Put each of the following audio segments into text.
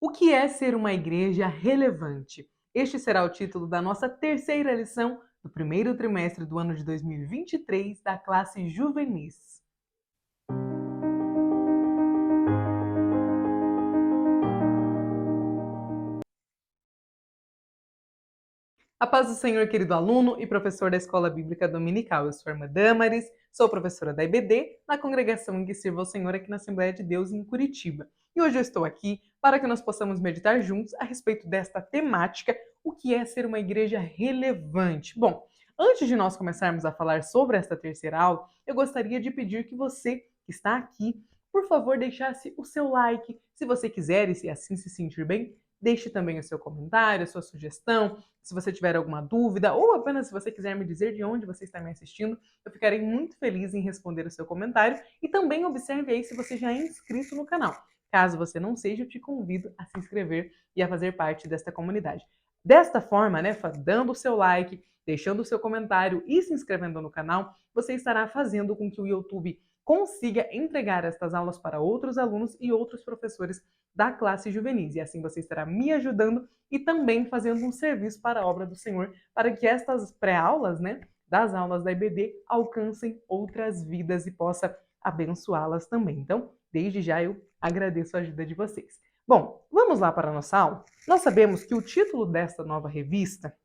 O que é ser uma igreja relevante? Este será o título da nossa terceira lição do primeiro trimestre do ano de 2023 da classe Juvenis. A paz do Senhor, querido aluno e professor da Escola Bíblica Dominical. Eu sou a irmã Damaris, sou professora da IBD, na congregação em que sirvo ao Senhor aqui na Assembleia de Deus em Curitiba. E hoje eu estou aqui para que nós possamos meditar juntos a respeito desta temática, o que é ser uma igreja relevante. Bom, antes de nós começarmos a falar sobre esta terceira aula, eu gostaria de pedir que você que está aqui, por favor, deixasse o seu like, se você quiser e se assim se sentir bem, deixe também o seu comentário, a sua sugestão, se você tiver alguma dúvida ou apenas se você quiser me dizer de onde você está me assistindo, eu ficarei muito feliz em responder o seu comentário e também observe aí se você já é inscrito no canal. Caso você não seja, eu te convido a se inscrever e a fazer parte desta comunidade. Desta forma, dando o seu like, deixando o seu comentário e se inscrevendo no canal, você estará fazendo com que o YouTube consiga entregar estas aulas para outros alunos e outros professores da classe juvenis. E assim você estará me ajudando e também fazendo um serviço para a obra do Senhor, para que estas pré-aulas, das aulas da IBD, alcancem outras vidas e possa abençoá-las também. Então, desde já eu agradeço a ajuda de vocês. Bom, vamos lá para a nossa aula? Nós sabemos que o título desta nova revista,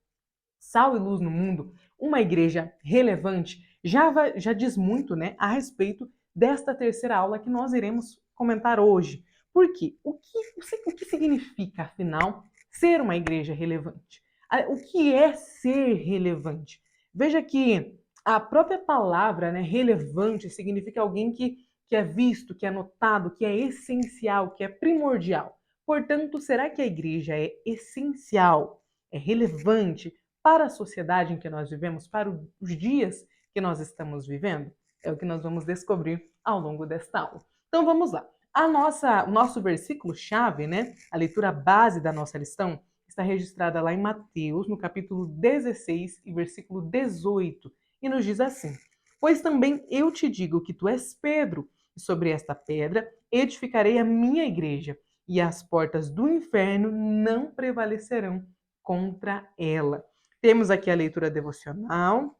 Sal e Luz no Mundo, uma igreja relevante, já diz muito a respeito desta terceira aula que nós iremos comentar hoje. Por quê? O que significa, afinal, ser uma igreja relevante? O que é ser relevante? Veja que a própria palavra relevante significa alguém que é visto, que é notado, que é essencial, que é primordial. Portanto, será que a igreja é essencial, é relevante para a sociedade em que nós vivemos, para os dias que nós estamos vivendo? É o que nós vamos descobrir ao longo desta aula. Então vamos lá. O nosso versículo-chave, a leitura base da nossa lição, está registrada lá em Mateus, no capítulo 16 e versículo 18, e nos diz assim: Pois também eu te digo que tu és Pedro, e sobre esta pedra edificarei a minha igreja, e as portas do inferno não prevalecerão contra ela. Temos aqui a leitura devocional,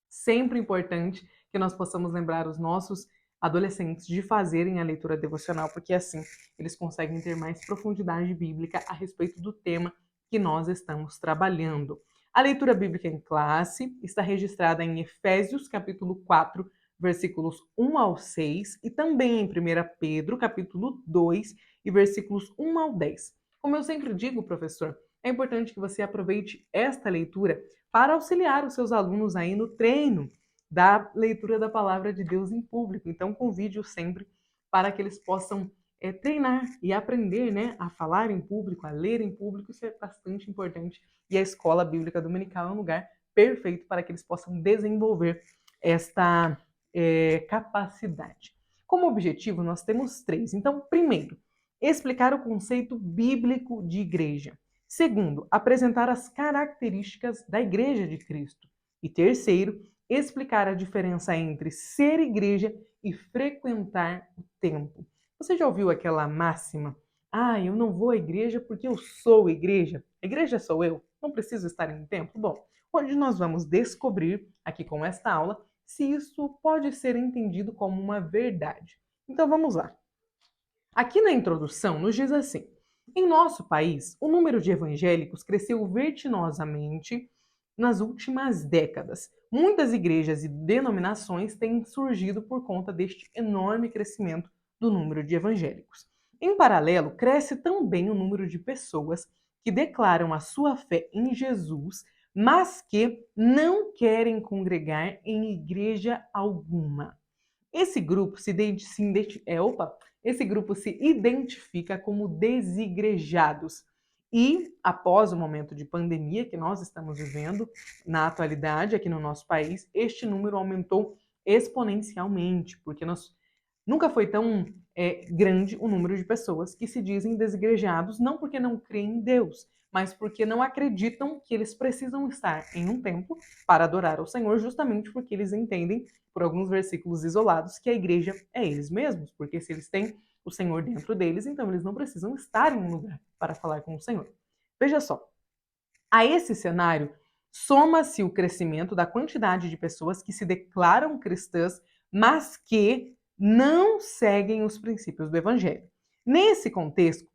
sempre importante que nós possamos lembrar os nossos adolescentes de fazerem a leitura devocional, porque assim eles conseguem ter mais profundidade bíblica a respeito do tema que nós estamos trabalhando. A leitura bíblica em classe está registrada em Efésios, capítulo 4, versículos 1 ao 6, e também em 1 Pedro, capítulo 2, e versículos 1 ao 10. Como eu sempre digo, professor, é importante que você aproveite esta leitura para auxiliar os seus alunos aí no treino da leitura da palavra de Deus em público. Então, convide-os sempre para que eles possam treinar e aprender a falar em público, a ler em público. Isso é bastante importante. E a Escola Bíblica Dominical é um lugar perfeito para que eles possam desenvolver esta capacidade. Como objetivo, nós temos 3. Então, primeiro, explicar o conceito bíblico de igreja. Segundo, apresentar as características da Igreja de Cristo. E terceiro, explicar a diferença entre ser igreja e frequentar o templo. Você já ouviu aquela máxima? Eu não vou à igreja porque eu sou igreja. A igreja sou eu, não preciso estar em um templo. Bom, hoje nós vamos descobrir, aqui com esta aula, se isso pode ser entendido como uma verdade. Então vamos lá. Aqui na introdução nos diz assim: em nosso país, o número de evangélicos cresceu vertiginosamente nas últimas décadas. Muitas igrejas e denominações têm surgido por conta deste enorme crescimento do número de evangélicos. Em paralelo, cresce também o número de pessoas que declaram a sua fé em Jesus, mas que não querem congregar em igreja alguma. Esse grupo se identifica como desigrejados. E após o momento de pandemia que nós estamos vivendo, na atualidade aqui no nosso país, este número aumentou exponencialmente, porque nunca foi tão grande o número de pessoas que se dizem desigrejados, não porque não creem em Deus, mas porque não acreditam que eles precisam estar em um templo para adorar ao Senhor, justamente porque eles entendem, por alguns versículos isolados, que a igreja é eles mesmos, porque se eles têm o Senhor dentro deles, então eles não precisam estar em um lugar para falar com o Senhor. Veja só, a esse cenário soma-se o crescimento da quantidade de pessoas que se declaram cristãs, mas que não seguem os princípios do Evangelho. Nesse contexto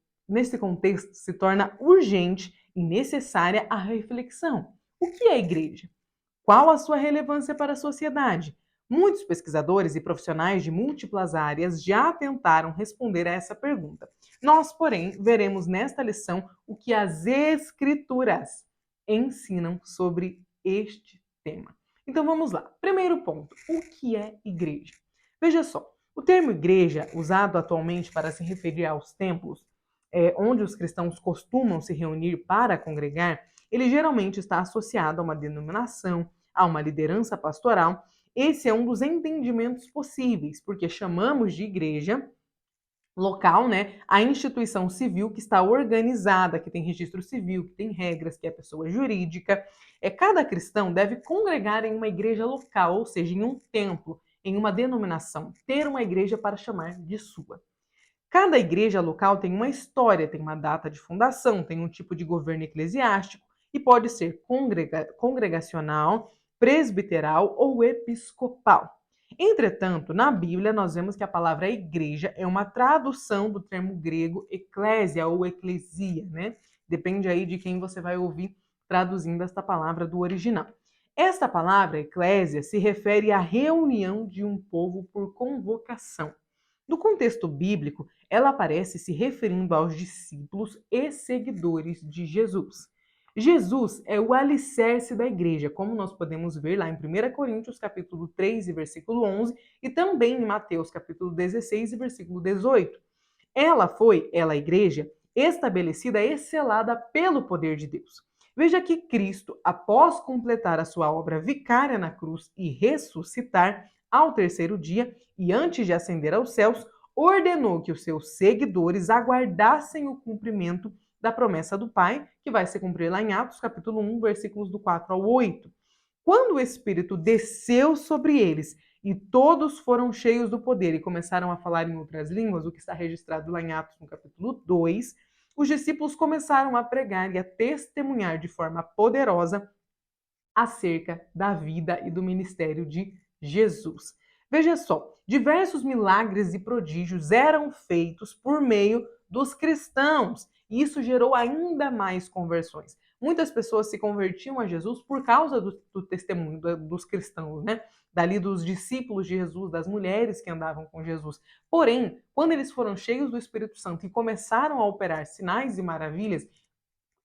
se torna urgente e necessária a reflexão. O que é a igreja? Qual a sua relevância para a sociedade? Muitos pesquisadores e profissionais de múltiplas áreas já tentaram responder a essa pergunta. Nós, porém, veremos nesta lição o que as Escrituras ensinam sobre este tema. Então vamos lá. Primeiro ponto: o que é igreja? Veja só, o termo igreja, usado atualmente para se referir aos templos, onde os cristãos costumam se reunir para congregar, ele geralmente está associado a uma denominação, a uma liderança pastoral. Esse é um dos entendimentos possíveis, porque chamamos de igreja local, né, a instituição civil que está organizada, que tem registro civil, que tem regras, que é pessoa jurídica. Cada cristão deve congregar em uma igreja local, ou seja, em um templo, em uma denominação, ter uma igreja para chamar de sua. Cada igreja local tem uma história, tem uma data de fundação, tem um tipo de governo eclesiástico e pode ser congregacional, presbiteral ou episcopal. Entretanto, na Bíblia, nós vemos que a palavra igreja é uma tradução do termo grego eclésia ou eclesia, né? Depende aí de quem você vai ouvir traduzindo esta palavra do original. Esta palavra, eclésia, se refere à reunião de um povo por convocação. No contexto bíblico, ela aparece se referindo aos discípulos e seguidores de Jesus. Jesus é o alicerce da igreja, como nós podemos ver lá em 1 Coríntios capítulo 3 e versículo 11 e também em Mateus capítulo 16 e versículo 18. Ela, a igreja, estabelecida e selada pelo poder de Deus. Veja que Cristo, após completar a sua obra vicária na cruz e ressuscitar ao terceiro dia e antes de ascender aos céus, ordenou que os seus seguidores aguardassem o cumprimento da promessa do Pai, que vai se cumprir lá em Atos capítulo 1, versículos do 4 ao 8. Quando o Espírito desceu sobre eles e todos foram cheios do poder e começaram a falar em outras línguas, o que está registrado lá em Atos no capítulo 2, os discípulos começaram a pregar e a testemunhar de forma poderosa acerca da vida e do ministério de Jesus. Veja só, diversos milagres e prodígios eram feitos por meio dos cristãos, e isso gerou ainda mais conversões. Muitas pessoas se convertiam a Jesus por causa do testemunho dos cristãos, né? Dali dos discípulos de Jesus, das mulheres que andavam com Jesus. Porém, quando eles foram cheios do Espírito Santo e começaram a operar sinais e maravilhas,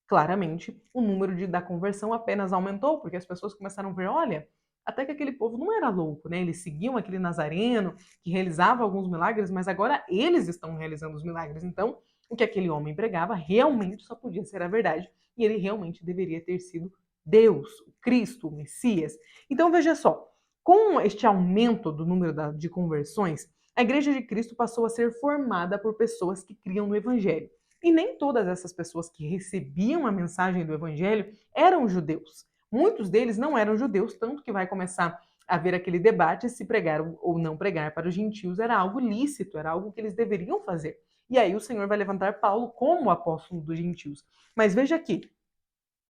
claramente o número da conversão apenas aumentou, porque as pessoas começaram a ver, olha, até que aquele povo não era louco, né? Eles seguiam aquele Nazareno que realizava alguns milagres, mas agora eles estão realizando os milagres. Então, o que aquele homem pregava realmente só podia ser a verdade, e ele realmente deveria ter sido Deus, o Cristo, o Messias. Então, veja só, com este aumento do número de conversões, a Igreja de Cristo passou a ser formada por pessoas que criam no Evangelho. E nem todas essas pessoas que recebiam a mensagem do Evangelho eram judeus. Muitos deles não eram judeus, tanto que vai começar a haver aquele debate se pregar ou não pregar para os gentios era algo lícito, era algo que eles deveriam fazer. E aí o Senhor vai levantar Paulo como apóstolo dos gentios. Mas veja aqui,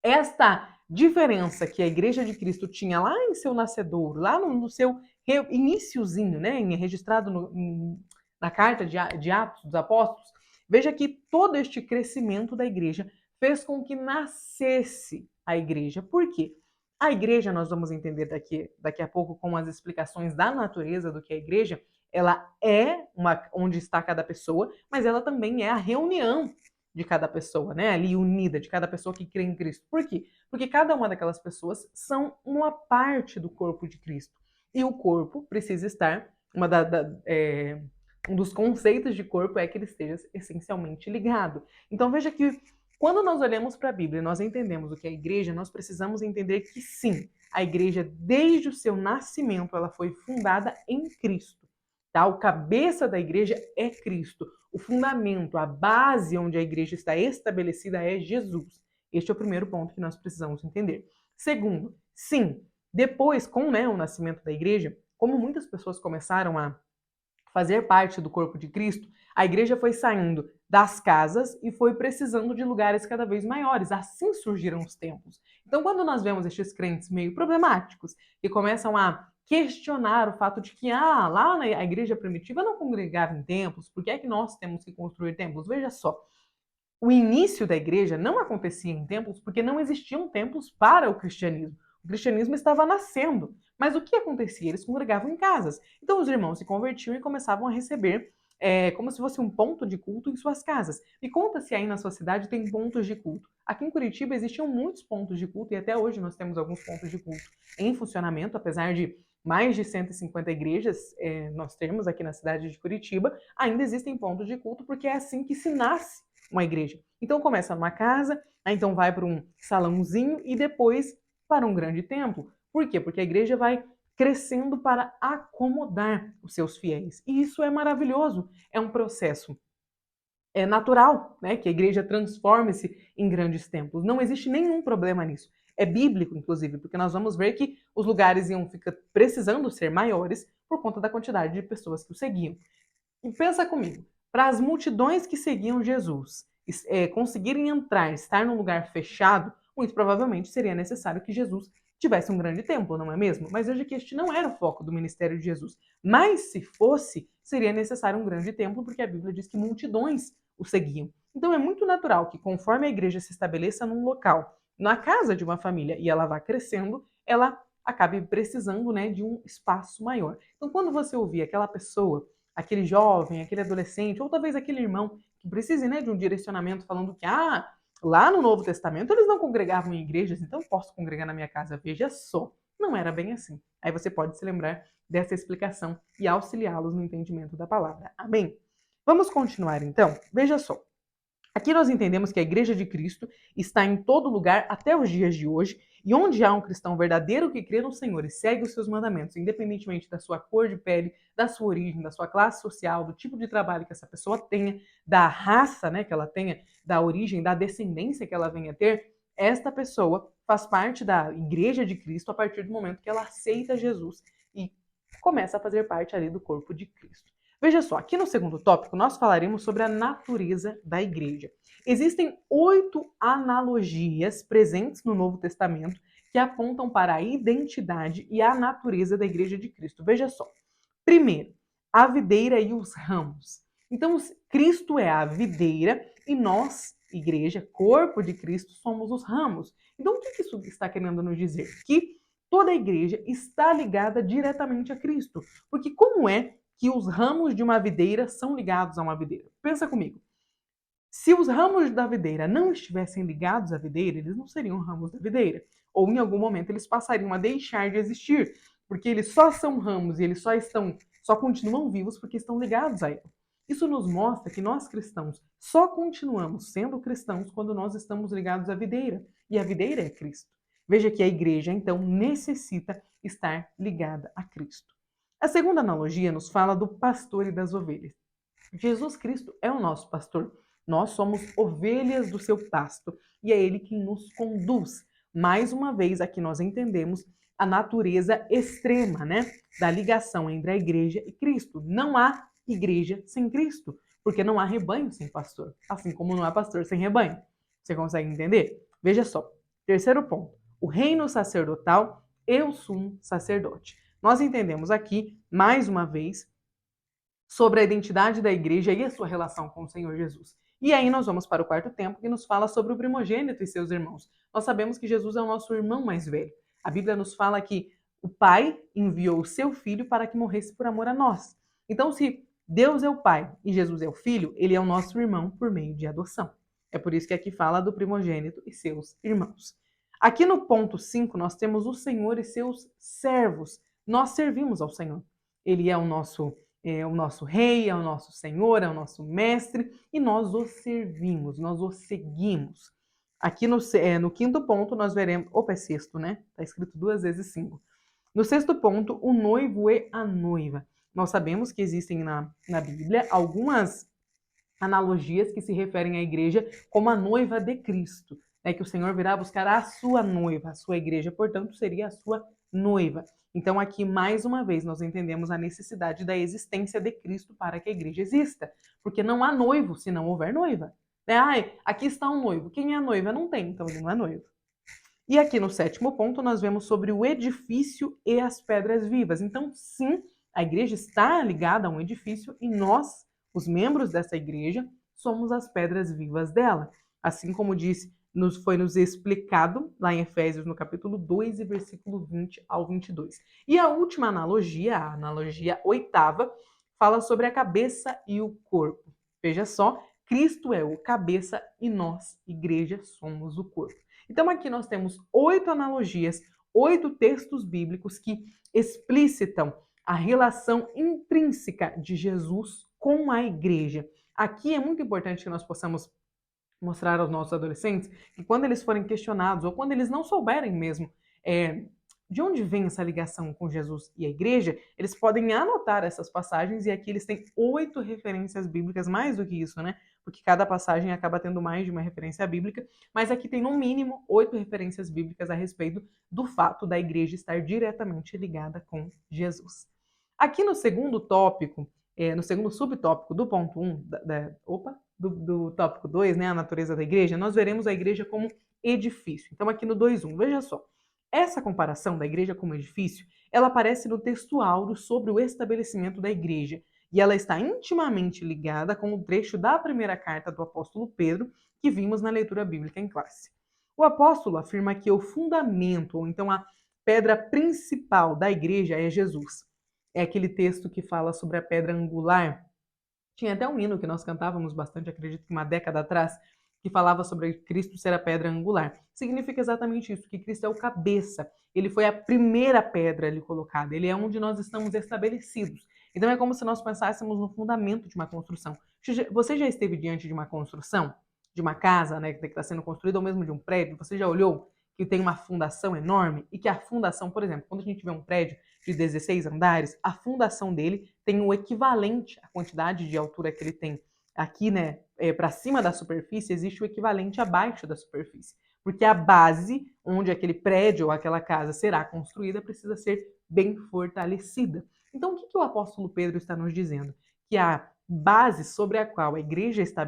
esta diferença que a Igreja de Cristo tinha lá em seu nascedouro, lá no seu iniciozinho, né, registrado na carta de Atos dos Apóstolos, veja que todo este crescimento da igreja fez com que nascesse a igreja. Por quê? A igreja, nós vamos entender daqui a pouco com as explicações da natureza do que é a igreja, ela é onde está cada pessoa, mas ela também é a reunião de cada pessoa, né? Ali unida, de cada pessoa que crê em Cristo. Por quê? Porque cada uma daquelas pessoas são uma parte do corpo de Cristo. E o corpo precisa estar, um dos conceitos de corpo é que ele esteja essencialmente ligado. Então veja que quando nós olhamos para a Bíblia e nós entendemos o que é a igreja, nós precisamos entender que sim, a igreja desde o seu nascimento ela foi fundada em Cristo. Tá? O cabeça da igreja é Cristo. O fundamento, a base onde a igreja está estabelecida é Jesus. Este é o primeiro ponto que nós precisamos entender. Segundo, sim, depois, com o nascimento da igreja, como muitas pessoas começaram a fazer parte do corpo de Cristo, A igreja foi saindo das casas e foi precisando de lugares cada vez maiores. Assim surgiram os templos. Então, quando nós vemos estes crentes meio problemáticos, que começam a questionar o fato de que lá na igreja primitiva não congregava em templos, por que é que nós temos que construir templos? Veja só, o início da igreja não acontecia em templos porque não existiam templos para o cristianismo. O cristianismo estava nascendo. Mas o que acontecia? Eles congregavam em casas. Então os irmãos se convertiam e começavam a receber como se fosse um ponto de culto em suas casas. Me conta se aí na sua cidade tem pontos de culto. Aqui em Curitiba existiam muitos pontos de culto e até hoje nós temos alguns pontos de culto em funcionamento, apesar de mais de 150 igrejas nós temos aqui na cidade de Curitiba, ainda existem pontos de culto porque é assim que se nasce uma igreja. Então começa numa casa, aí então vai para um salãozinho e depois para um grande templo. Por quê? Porque a igreja vai crescendo para acomodar os seus fiéis. E isso é maravilhoso. É um processo natural, né, que a igreja transforme-se em grandes templos. Não existe nenhum problema nisso. É bíblico, inclusive, porque nós vamos ver que os lugares iam ficar precisando ser maiores por conta da quantidade de pessoas que o seguiam. E pensa comigo, para as multidões que seguiam Jesus conseguirem entrar, estar num lugar fechado, muito provavelmente seria necessário que Jesus tivesse um grande templo, não é mesmo? Mas veja que este não era o foco do ministério de Jesus. Mas se fosse, seria necessário um grande templo, porque a Bíblia diz que multidões o seguiam. Então é muito natural que conforme a igreja se estabeleça num local, na casa de uma família, e ela vá crescendo, ela acabe precisando, né, de um espaço maior. Então quando você ouvir aquela pessoa, aquele jovem, aquele adolescente, ou talvez aquele irmão que precise, né, de um direcionamento falando que lá no Novo Testamento eles não congregavam em igrejas, então eu posso congregar na minha casa. Veja só, não era bem assim. Aí você pode se lembrar dessa explicação e auxiliá-los no entendimento da palavra. Amém? Vamos continuar então? Veja só. Aqui nós entendemos que a Igreja de Cristo está em todo lugar até os dias de hoje, e onde há um cristão verdadeiro que crê no Senhor e segue os seus mandamentos, independentemente da sua cor de pele, da sua origem, da sua classe social, do tipo de trabalho que essa pessoa tenha, da raça, né, que ela tenha, da origem, da descendência que ela venha a ter, esta pessoa faz parte da Igreja de Cristo a partir do momento que ela aceita Jesus e começa a fazer parte ali do corpo de Cristo. Veja só, aqui no segundo tópico nós falaremos sobre a natureza da igreja. Existem 8 analogias presentes no Novo Testamento que apontam para a identidade e a natureza da igreja de Cristo. Veja só. Primeiro, a videira e os ramos. Então, Cristo é a videira e nós, igreja, corpo de Cristo, somos os ramos. Então, o que isso está querendo nos dizer? Que toda a igreja está ligada diretamente a Cristo. Porque como é que os ramos de uma videira são ligados a uma videira? Pensa comigo. Se os ramos da videira não estivessem ligados à videira, eles não seriam ramos da videira. Ou em algum momento eles passariam a deixar de existir, porque eles só são ramos e eles só continuam vivos porque estão ligados a ela. Isso nos mostra que nós cristãos só continuamos sendo cristãos quando nós estamos ligados à videira, e a videira é Cristo. Veja que a igreja então necessita estar ligada a Cristo. A segunda analogia nos fala do pastor e das ovelhas. Jesus Cristo é o nosso pastor. Nós somos ovelhas do seu pasto e é ele quem nos conduz. Mais uma vez, aqui nós entendemos a natureza extrema, né, da ligação entre a igreja e Cristo. Não há igreja sem Cristo, porque não há rebanho sem pastor, assim como não há pastor sem rebanho. Você consegue entender? Veja só. Terceiro ponto. O reino sacerdotal e o sumo sacerdote. Nós entendemos aqui, mais uma vez, sobre a identidade da igreja e a sua relação com o Senhor Jesus. E aí nós vamos para o quarto tempo, que nos fala sobre o primogênito e seus irmãos. Nós sabemos que Jesus é o nosso irmão mais velho. A Bíblia nos fala que o Pai enviou o seu Filho para que morresse por amor a nós. Então, se Deus é o Pai e Jesus é o Filho, ele é o nosso irmão por meio de adoção. É por isso que aqui fala do primogênito e seus irmãos. Aqui no ponto 5, nós temos o Senhor e seus servos. Nós servimos ao Senhor. Ele é o nosso rei, é o nosso senhor, é o nosso mestre, e nós o servimos, nós o seguimos. Aqui no quinto ponto nós veremos, opa, é sexto, né? Está escrito 2 vezes 5. No sexto ponto, o noivo e a noiva. Nós sabemos que existem na Bíblia algumas analogias que se referem à igreja como a noiva de Cristo, né? Que o Senhor virá buscar a sua noiva, a sua igreja, portanto, seria a sua noiva. Então aqui, mais uma vez, nós entendemos a necessidade da existência de Cristo para que a igreja exista. Porque não há noivo se não houver noiva. Aqui está um noivo. Quem é a noiva? Não tem, então ele não é noivo. E aqui no 7º ponto nós vemos sobre o edifício e as pedras vivas. Então, sim, a igreja está ligada a um edifício e nós, os membros dessa igreja, somos as pedras vivas dela. Assim como foi nos explicado lá em Efésios, no capítulo 2, e versículo 20 ao 22. E a última analogia, a analogia 8ª, fala sobre a cabeça e o corpo. Veja só, Cristo é o cabeça e nós, igreja, somos o corpo. Então aqui nós temos 8 analogias, 8 textos bíblicos que explicitam a relação intrínseca de Jesus com a igreja. Aqui é muito importante que nós possamos mostrar aos nossos adolescentes que quando eles forem questionados ou quando eles não souberem mesmo de onde vem essa ligação com Jesus e a igreja, eles podem anotar essas passagens e aqui eles têm 8 referências bíblicas, mais do que isso, né? Porque cada passagem acaba tendo mais de uma referência bíblica, mas aqui tem no mínimo 8 referências bíblicas a respeito do fato da igreja estar diretamente ligada com Jesus. Aqui no segundo tópico, no segundo subtópico do ponto 1, do tópico 2, né, a natureza da igreja, nós veremos a igreja como edifício. Então aqui no 2.1, veja só. Essa comparação da igreja como edifício, ela aparece no texto áureo sobre o estabelecimento da igreja, e ela está intimamente ligada com o trecho da primeira carta do apóstolo Pedro, que vimos na leitura bíblica em classe. O apóstolo afirma que o fundamento, ou então a pedra principal da igreja é Jesus. É aquele texto que fala sobre a pedra angular. Tinha até um hino que nós cantávamos bastante, acredito que uma década atrás, que falava sobre Cristo ser a pedra angular. Significa exatamente isso, que Cristo é o cabeça. Ele foi a primeira pedra ali colocada. Ele é onde nós estamos estabelecidos. Então é como se nós pensássemos no fundamento de uma construção. Você já esteve diante de uma construção? De uma casa, né, que está sendo construída, ou mesmo de um prédio? Você já olhou que tem uma fundação enorme e que a fundação, por exemplo, quando a gente vê um prédio de 16 andares, a fundação dele tem o equivalente à quantidade de altura que ele tem aqui, né, para cima da superfície, existe o equivalente abaixo da superfície. Porque a base onde aquele prédio ou aquela casa será construída precisa ser bem fortalecida. Então, o que o apóstolo Pedro está nos dizendo? Que a base sobre a qual a igreja está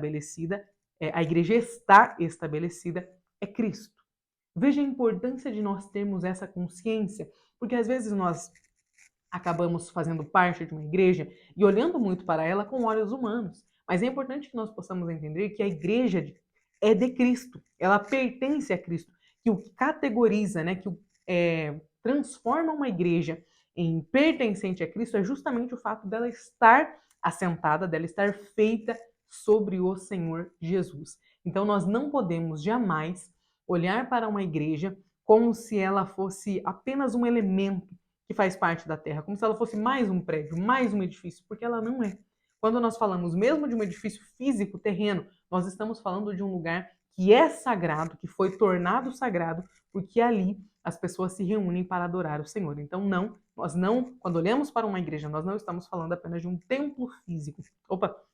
estabelecida é Cristo. Veja a importância de nós termos essa consciência, porque às vezes nós acabamos fazendo parte de uma igreja e olhando muito para ela com olhos humanos. Mas é importante que nós possamos entender que a igreja é de Cristo, ela pertence a Cristo, que o categoriza, né, que transforma uma igreja em pertencente a Cristo é justamente o fato dela estar assentada, dela estar feita sobre o Senhor Jesus. Então nós não podemos jamais olhar para uma igreja como se ela fosse apenas um elemento que faz parte da terra, como se ela fosse mais um prédio, mais um edifício, porque ela não é. Quando nós falamos mesmo de um edifício físico, terreno, nós estamos falando de um lugar que é sagrado, que foi tornado sagrado, porque ali as pessoas se reúnem para adorar o Senhor. Então, quando olhamos para uma igreja, nós não estamos falando apenas de um templo físico,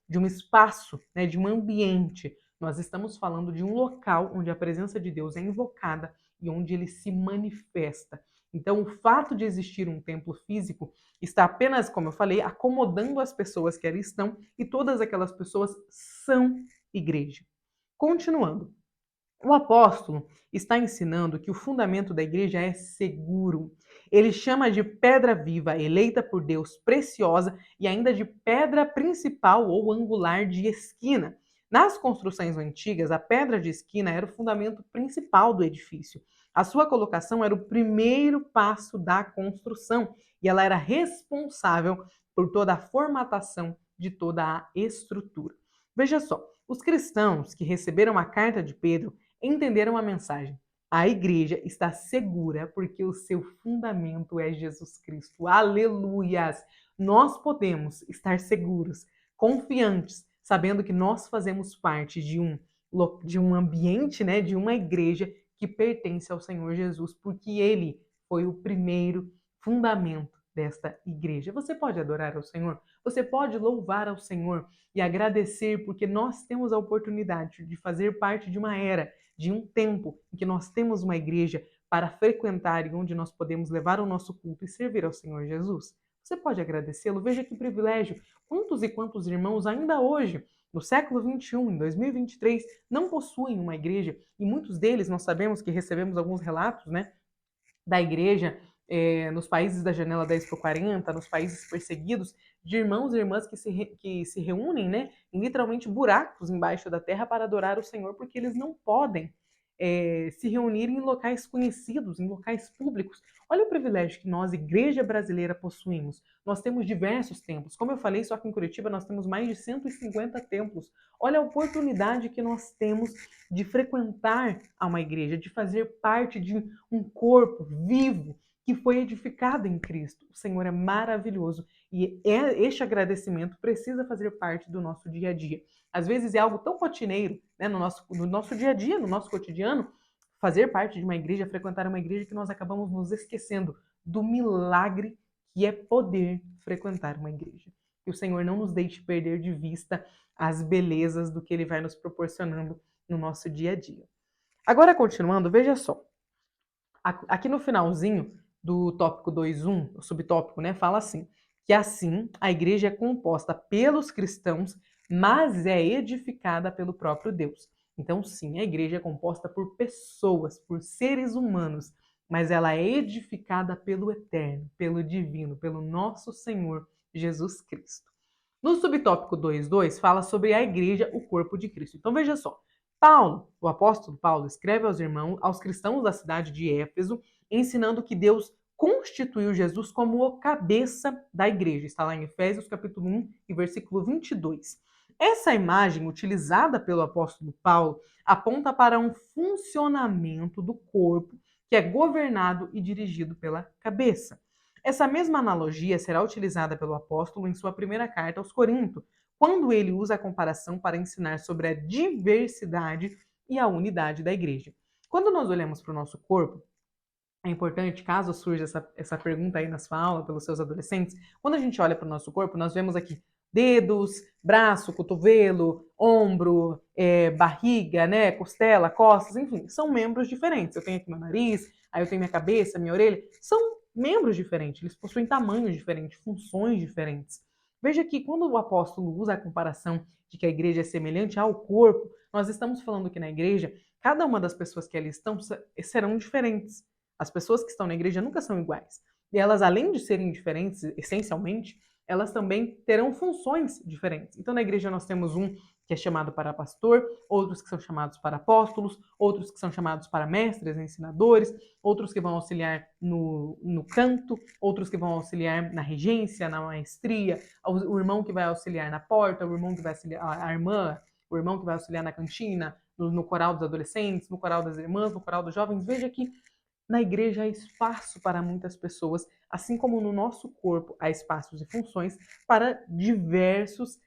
de um espaço, né, de um ambiente. Nós estamos falando de um local onde a presença de Deus é invocada e onde ele se manifesta. Então, o fato de existir um templo físico está apenas, como eu falei, acomodando as pessoas que ali estão e todas aquelas pessoas são igreja. Continuando, o apóstolo está ensinando que o fundamento da igreja é seguro. Ele chama de pedra viva, eleita por Deus, preciosa e ainda de pedra principal ou angular de esquina. Nas construções antigas, a pedra de esquina era o fundamento principal do edifício. A sua colocação era o primeiro passo da construção e ela era responsável por toda a formatação de toda a estrutura. Veja só, os cristãos que receberam a carta de Pedro entenderam a mensagem. A igreja está segura porque o seu fundamento é Jesus Cristo. Aleluias! Nós podemos estar seguros, confiantes, sabendo que nós fazemos parte de um ambiente, né, de uma igreja que pertence ao Senhor Jesus, porque Ele foi o primeiro fundamento desta igreja. Você pode adorar ao Senhor? Você pode louvar ao Senhor e agradecer porque nós temos a oportunidade de fazer parte de uma era, de um tempo em que nós temos uma igreja para frequentar e onde nós podemos levar o nosso culto e servir ao Senhor Jesus? Você pode agradecê-lo? Veja que privilégio. Quantos e quantos irmãos ainda hoje, no século 21, em 2023, não possuem uma igreja, e muitos deles nós sabemos que recebemos alguns relatos, né, da igreja nos países da janela 10 para 40, nos países perseguidos, de irmãos e irmãs que se reúnem, né, em literalmente buracos embaixo da terra para adorar o Senhor, porque eles não podem se reunir em locais conhecidos, em locais públicos. Olha o privilégio que nós, igreja brasileira, possuímos. Nós temos diversos templos. Como eu falei, só que em Curitiba nós temos mais de 150 templos. Olha a oportunidade que nós temos de frequentar a uma igreja, de fazer parte de um corpo vivo que foi edificado em Cristo. O Senhor é maravilhoso e este agradecimento precisa fazer parte do nosso dia a dia. Às vezes é algo tão rotineiro, né, no nosso dia a dia, no nosso cotidiano, fazer parte de uma igreja, frequentar uma igreja, que nós acabamos nos esquecendo do milagre que é poder frequentar uma igreja. Que o Senhor não nos deixe perder de vista as belezas do que Ele vai nos proporcionando no nosso dia a dia. Agora, continuando, veja só. Aqui no finalzinho do tópico 2.1, o subtópico, né, fala assim, que assim a igreja é composta pelos cristãos, mas é edificada pelo próprio Deus. Então, sim, a igreja é composta por pessoas, por seres humanos, mas ela é edificada pelo Eterno, pelo Divino, pelo nosso Senhor Jesus Cristo. No subtópico 2.2 fala sobre a igreja, o corpo de Cristo. Então veja só, Paulo, o apóstolo Paulo, escreve aos irmãos, aos cristãos da cidade de Éfeso, ensinando que Deus constituiu Jesus como o cabeça da igreja. Está lá em Efésios capítulo 1 e versículo 22. Essa imagem utilizada pelo apóstolo Paulo aponta para um funcionamento do corpo que é governado e dirigido pela cabeça. Essa mesma analogia será utilizada pelo apóstolo em sua primeira carta aos Coríntios, quando ele usa a comparação para ensinar sobre a diversidade e a unidade da igreja. Quando nós olhamos para o nosso corpo, é importante, caso surja essa pergunta aí na sua aula pelos seus adolescentes, quando a gente olha para o nosso corpo, nós vemos aqui dedos, braço, cotovelo, ombro, barriga, né, costela, costas, enfim, são membros diferentes. Eu tenho aqui meu nariz, aí eu tenho minha cabeça, minha orelha, são membros diferentes, eles possuem tamanhos diferentes, funções diferentes. Veja que quando o apóstolo usa a comparação de que a igreja é semelhante ao corpo, nós estamos falando que na igreja, cada uma das pessoas que ali estão serão diferentes. As pessoas que estão na igreja nunca são iguais. E elas, além de serem diferentes, essencialmente, elas também terão funções diferentes. Então, na igreja nós temos um que é chamado para pastor, outros que são chamados para apóstolos, outros que são chamados para mestres, ensinadores, outros que vão auxiliar no canto, outros que vão auxiliar na regência, na maestria, o irmão que vai auxiliar na porta, o irmão que vai auxiliar, a irmã, o irmão que vai auxiliar na cantina, no coral dos adolescentes, no coral das irmãs, no coral dos jovens. Veja que na igreja há espaço para muitas pessoas, assim como no nosso corpo há espaços e funções para diversos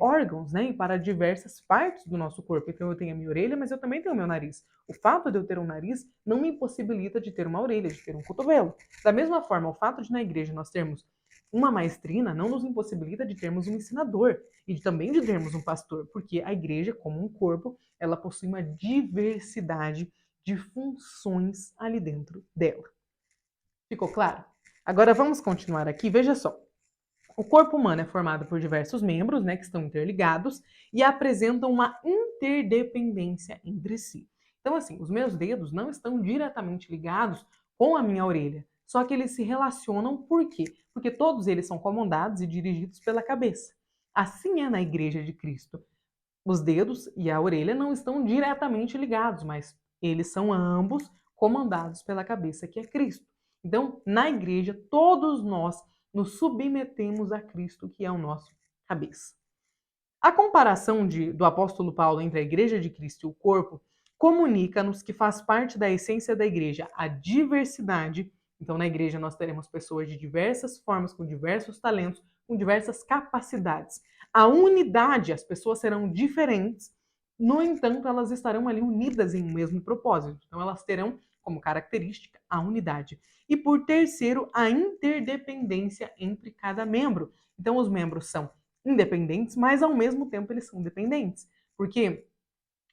órgãos, né? E para diversas partes do nosso corpo. Então eu tenho a minha orelha, mas eu também tenho o meu nariz. O fato de eu ter um nariz não me impossibilita de ter uma orelha, de ter um cotovelo. Da mesma forma, o fato de na igreja nós termos uma maestrina não nos impossibilita de termos um ensinador e também de termos um pastor, porque a igreja, como um corpo, ela possui uma diversidade de funções ali dentro dela. Ficou claro? Agora vamos continuar aqui. Veja só. O corpo humano é formado por diversos membros, né, que estão interligados e apresentam uma interdependência entre si. Então, assim, os meus dedos não estão diretamente ligados com a minha orelha, só que eles se relacionam por quê? Porque todos eles são comandados e dirigidos pela cabeça. Assim é na Igreja de Cristo. Os dedos e a orelha não estão diretamente ligados, mas eles são ambos comandados pela cabeça, que é Cristo. Então, na igreja, todos nós nos submetemos a Cristo, que é o nosso cabeça. A comparação do apóstolo Paulo entre a igreja de Cristo e o corpo comunica-nos que faz parte da essência da igreja a diversidade. Então, na igreja, nós teremos pessoas de diversas formas, com diversos talentos, com diversas capacidades. A unidade, as pessoas serão diferentes, no entanto, elas estarão ali unidas em um mesmo propósito. Então, elas terão como característica a unidade. E por terceiro, a interdependência entre cada membro. Então, os membros são independentes, mas ao mesmo tempo eles são dependentes. Porque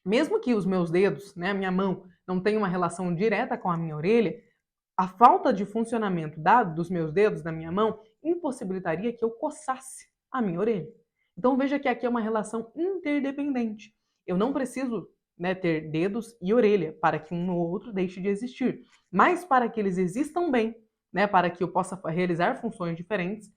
mesmo que os meus dedos, né, a minha mão, não tem uma relação direta com a minha orelha, a falta de funcionamento dos meus dedos, da minha mão, impossibilitaria que eu coçasse a minha orelha. Então veja que aqui é uma relação interdependente. Eu não preciso, né, ter dedos e orelha para que um ou outro deixe de existir. Mas para que eles existam bem, né, para que eu possa realizar funções diferentes,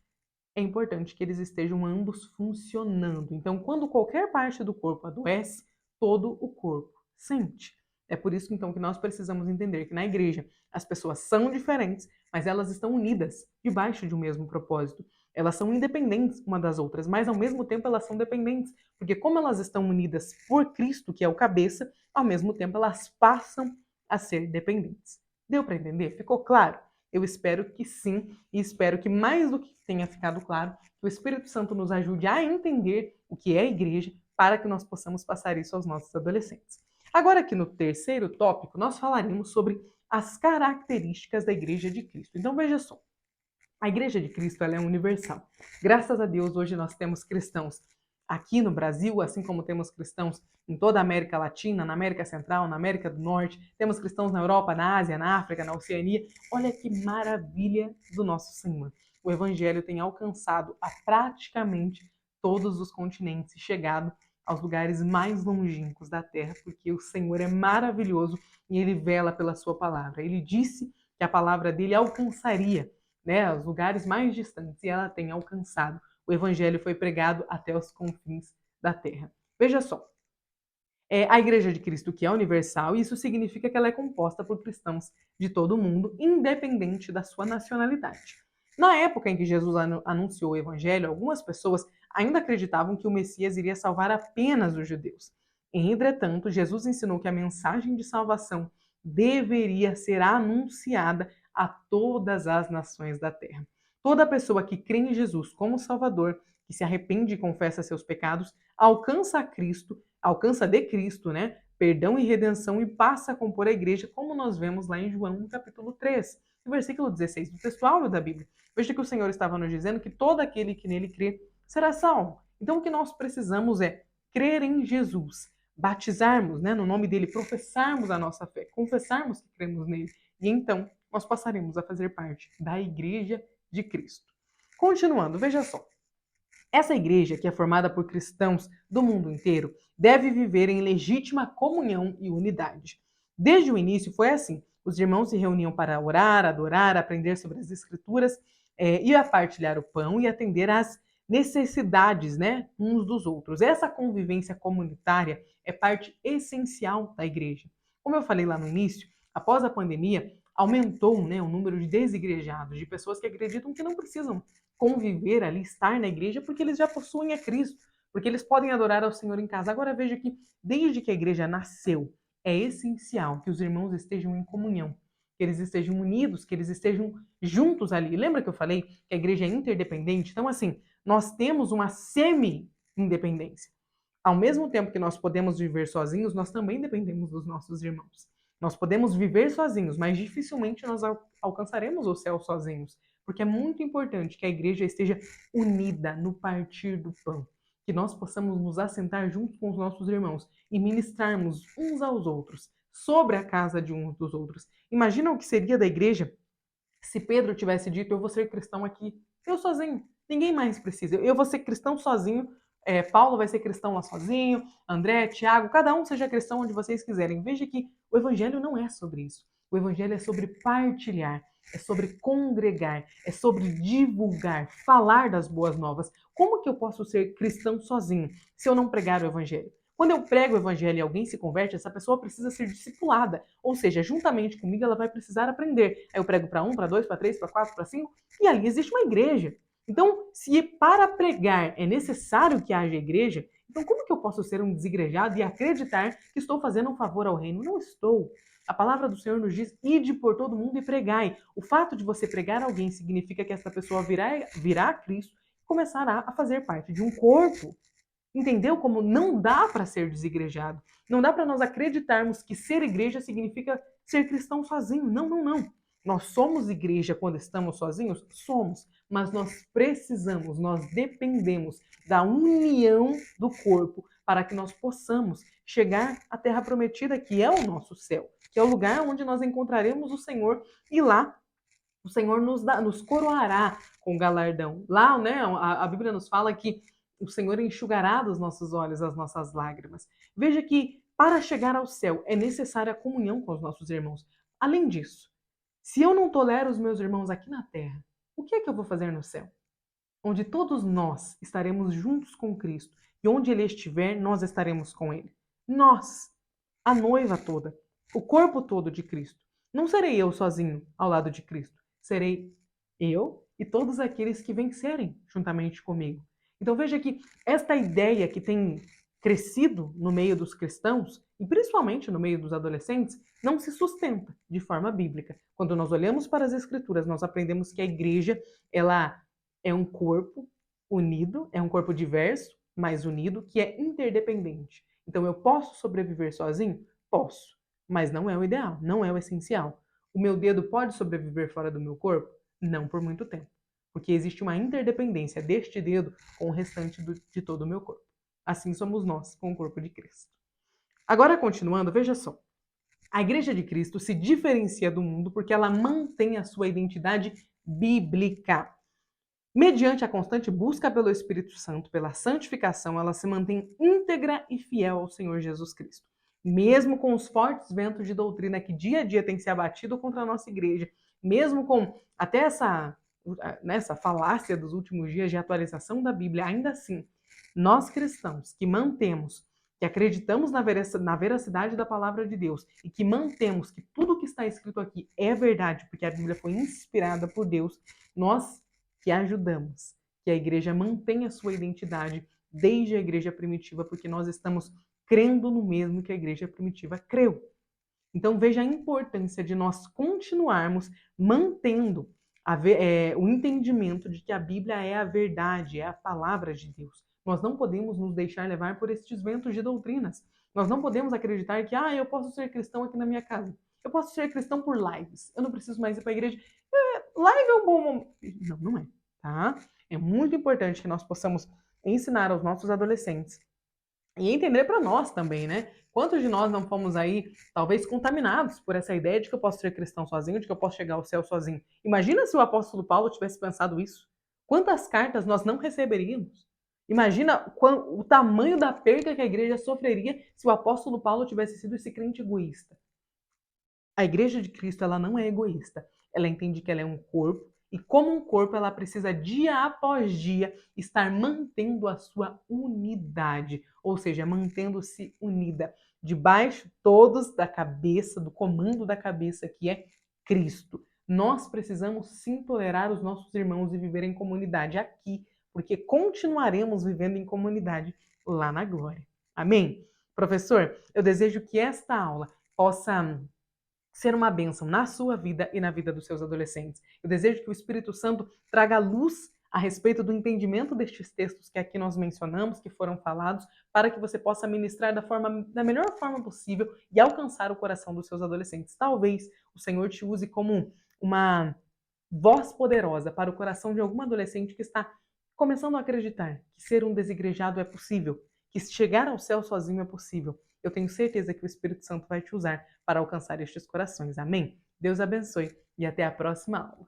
é importante que eles estejam ambos funcionando. Então, quando qualquer parte do corpo adoece, todo o corpo sente. É por isso, então, que nós precisamos entender que na igreja as pessoas são diferentes, mas elas estão unidas debaixo de um mesmo propósito. Elas são independentes uma das outras, mas ao mesmo tempo elas são dependentes, porque como elas estão unidas por Cristo, que é o cabeça, ao mesmo tempo elas passam a ser dependentes. Deu para entender? Ficou claro? Eu espero que sim, e espero que mais do que tenha ficado claro, que o Espírito Santo nos ajude a entender o que é a igreja para que nós possamos passar isso aos nossos adolescentes. Agora, aqui no terceiro tópico, nós falaremos sobre as características da Igreja de Cristo. Então, veja só, a Igreja de Cristo ela é universal. Graças a Deus, hoje nós temos cristãos aqui no Brasil, assim como temos cristãos em toda a América Latina, na América Central, na América do Norte, temos cristãos na Europa, na Ásia, na África, na Oceania. Olha que maravilha do nosso Senhor. O Evangelho tem alcançado a praticamente todos os continentes e chegado aos lugares mais longínquos da Terra, porque o Senhor é maravilhoso e Ele vela pela sua palavra. Ele disse que a palavra dele alcançaria, né, os lugares mais distantes, e ela tem alcançado. O evangelho foi pregado até os confins da terra. Veja só, a Igreja de Cristo, que é universal, isso significa que ela é composta por cristãos de todo o mundo, independente da sua nacionalidade. Na época em que Jesus anunciou o evangelho, algumas pessoas ainda acreditavam que o Messias iria salvar apenas os judeus. Entretanto, Jesus ensinou que a mensagem de salvação deveria ser anunciada a todas as nações da terra. Toda pessoa que crê em Jesus como Salvador, que se arrepende e confessa seus pecados, alcança a Cristo, alcança de Cristo, né, perdão e redenção e passa a compor a igreja, como nós vemos lá em João, no capítulo 3, no versículo 16 do textual da Bíblia. Veja que o Senhor estava nos dizendo que todo aquele que nele crê será salvo. Então o que nós precisamos é crer em Jesus, batizarmos, né, no nome dele, professarmos a nossa fé, confessarmos que cremos nele, e então nós passaremos a fazer parte da Igreja de Cristo. Continuando, veja só. Essa igreja, que é formada por cristãos do mundo inteiro, deve viver em legítima comunhão e unidade. Desde o início foi assim. Os irmãos se reuniam para orar, adorar, aprender sobre as escrituras, e a partilhar o pão e atender às necessidades, né, uns dos outros. Essa convivência comunitária é parte essencial da igreja. Como eu falei lá no início, após a pandemia, aumentou, né, o número de desigrejados, de pessoas que acreditam que não precisam conviver ali, estar na igreja, porque eles já possuem a Cristo, porque eles podem adorar ao Senhor em casa. Agora veja que, desde que a igreja nasceu, é essencial que os irmãos estejam em comunhão, que eles estejam unidos, que eles estejam juntos ali. Lembra que eu falei que a igreja é interdependente? Então, assim, nós temos uma semi-independência. Ao mesmo tempo que nós podemos viver sozinhos, nós também dependemos dos nossos irmãos. Nós podemos viver sozinhos, mas dificilmente nós alcançaremos o céu sozinhos, porque é muito importante que a igreja esteja unida no partir do pão, que nós possamos nos assentar junto com os nossos irmãos e ministrarmos uns aos outros sobre a casa de uns dos outros. Imagina o que seria da igreja se Pedro tivesse dito: eu vou ser cristão aqui, eu sozinho, ninguém mais precisa, eu vou ser cristão sozinho, Paulo vai ser cristão lá sozinho, André, Tiago, cada um seja cristão onde vocês quiserem. Veja que o evangelho não é sobre isso. O evangelho é sobre partilhar, é sobre congregar, é sobre divulgar, falar das boas novas. Como que eu posso ser cristão sozinho se eu não pregar o evangelho? Quando eu prego o evangelho e alguém se converte, essa pessoa precisa ser discipulada. Ou seja, juntamente comigo ela vai precisar aprender. Aí eu prego para 1, para 2, para 3, para 4, para 5, e ali existe uma igreja. Então, se para pregar é necessário que haja igreja, então como que eu posso ser um desigrejado e acreditar que estou fazendo um favor ao reino? Não estou. A palavra do Senhor nos diz: ide por todo mundo e pregai. O fato de você pregar alguém significa que essa pessoa virá a Cristo e começará a fazer parte de um corpo. Entendeu como não dá para ser desigrejado? Não dá para nós acreditarmos que ser igreja significa ser cristão sozinho. Não, não, não. Nós somos igreja quando estamos sozinhos? Somos. Mas nós precisamos, nós dependemos da união do corpo para que nós possamos chegar à terra prometida, que é o nosso céu, que é o lugar onde nós encontraremos o Senhor, e lá o Senhor nos coroará com galardão. Lá, né, a Bíblia nos fala que o Senhor enxugará dos nossos olhos as nossas lágrimas. Veja que para chegar ao céu é necessária a comunhão com os nossos irmãos. Além disso, se eu não tolero os meus irmãos aqui na terra, o que é que eu vou fazer no céu? Onde todos nós estaremos juntos com Cristo e onde Ele estiver, nós estaremos com Ele. Nós, a noiva toda, o corpo todo de Cristo. Não serei eu sozinho ao lado de Cristo, serei eu e todos aqueles que vencerem juntamente comigo. Então veja que esta ideia que tem crescido no meio dos cristãos, e principalmente no meio dos adolescentes, não se sustenta de forma bíblica. Quando nós olhamos para as Escrituras, nós aprendemos que a igreja, ela é um corpo unido, é um corpo diverso, mas unido, que é interdependente. Então eu posso sobreviver sozinho? Posso, mas não é o ideal, não é o essencial. O meu dedo pode sobreviver fora do meu corpo? Não por muito tempo, porque existe uma interdependência deste dedo com o restante de todo o meu corpo. Assim somos nós com o corpo de Cristo. Agora, continuando, veja só. A Igreja de Cristo se diferencia do mundo porque ela mantém a sua identidade bíblica. Mediante a constante busca pelo Espírito Santo, pela santificação, ela se mantém íntegra e fiel ao Senhor Jesus Cristo. Mesmo com os fortes ventos de doutrina que dia a dia têm se abatido contra a nossa igreja, mesmo com até nessa falácia dos últimos dias de atualização da Bíblia, ainda assim, nós cristãos que mantemos, que acreditamos na veracidade da palavra de Deus e que mantemos que tudo que está escrito aqui é verdade, porque a Bíblia foi inspirada por Deus, nós que ajudamos que a igreja mantenha a sua identidade desde a igreja primitiva, porque nós estamos crendo no mesmo que a igreja primitiva creu. Então veja a importância de nós continuarmos mantendo o entendimento de que a Bíblia é a verdade, é a palavra de Deus. Nós não podemos nos deixar levar por estes ventos de doutrinas. Nós não podemos acreditar que eu posso ser cristão aqui na minha casa. Eu posso ser cristão por lives. Eu não preciso mais ir para a igreja. Live é um bom momento. Não, não é. Tá? É muito importante que nós possamos ensinar aos nossos adolescentes e entender para nós também, né? Quantos de nós não fomos aí, talvez, contaminados por essa ideia de que eu posso ser cristão sozinho, de que eu posso chegar ao céu sozinho? Imagina se o apóstolo Paulo tivesse pensado isso. Quantas cartas nós não receberíamos? Imagina o tamanho da perda que a igreja sofreria se o apóstolo Paulo tivesse sido esse crente egoísta. A igreja de Cristo, ela não é egoísta. Ela entende que ela é um corpo e, como um corpo, ela precisa dia após dia estar mantendo a sua unidade, ou seja, mantendo-se unida, debaixo todos da cabeça, do comando da cabeça, que é Cristo. Nós precisamos sim tolerar os nossos irmãos e viver em comunidade aqui, porque continuaremos vivendo em comunidade lá na glória. Amém? Professor, eu desejo que esta aula possa ser uma bênção na sua vida e na vida dos seus adolescentes. Eu desejo que o Espírito Santo traga luz a respeito do entendimento destes textos que aqui nós mencionamos, que foram falados, para que você possa ministrar da melhor forma possível e alcançar o coração dos seus adolescentes. Talvez o Senhor te use como uma voz poderosa para o coração de algum adolescente que está começando a acreditar que ser um desigrejado é possível, que chegar ao céu sozinho é possível. Eu tenho certeza que o Espírito Santo vai te usar para alcançar estes corações. Amém? Deus abençoe e até a próxima aula.